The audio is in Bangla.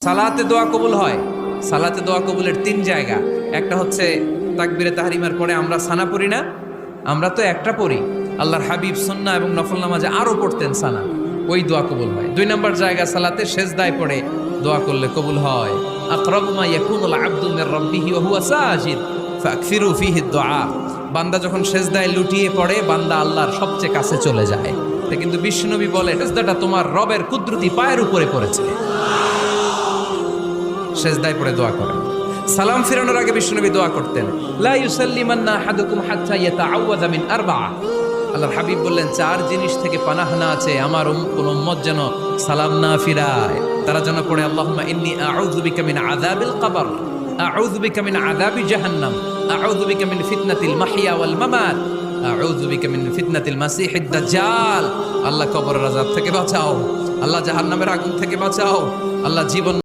সালাতে দোয়া কবুল হয়। সালাতে দোয়া কবুলের 3 জায়গা। একটা হচ্ছে তাকবীরে তাহরিমার পরে আমরা সানা পড়ি না, আমরা তো একটা পড়ি। আল্লাহর হাবিব সুন্নাহ এবং নফল নামাজে আরো পড়তেন সানা, ওই দোয়া কবুল হয়। 2 নম্বর জায়গা সালাতে সেজদায় পড়ে দোয়া করলে কবুল হয়। আকরাবু মা ইয়াকুনুল আবদু মির রাব্বিহি ওয়া হুয়া সাজিদ ফাকসিরু ফীহি দুআ। বান্দা যখন সেজদায় লুটিয়ে পড়ে বান্দা আল্লাহর সবচেয়ে কাছে চলে যায়। কিন্তু বিশ্বনবী বলে সেজদাটা তোমার রবের কুদরতি পায়ের উপরে পড়েছে। সেজদায় পড়ে দোয়া করেন। সালাম ফিরানোর আগে বিশ্বনবী দোয়া করতেন, লা ইউসাল্লিমান্না আহাদুকুম হাত্তা ইয়াতাআওয়াযা মিন আরবা'a। আল্লাহর হাবিব বললেন 4 জিনিস থেকে পানাহ না আছে আমার কোন উম্মত যেন সালাম না ফিরায়। তারা যেন পড়ে আল্লাহুম্মা ইন্নী আউযু বিকা মিন আযাবিল কবর, আউযু বিকা মিন আযাবি জাহান্নাম, আউযু বিকা মিন ফিতনাতিল মাহইয়া ওয়াল মামাত, আউযু বিকা মিন ফিতনাতিল মাসিহিদ দাজ্জাল। আল্লাহ কবরের আযাব থেকে বাঁচাও, আল্লাহ জাহান্নামের আগুন থেকে বাঁচাও, আল্লাহ জীবন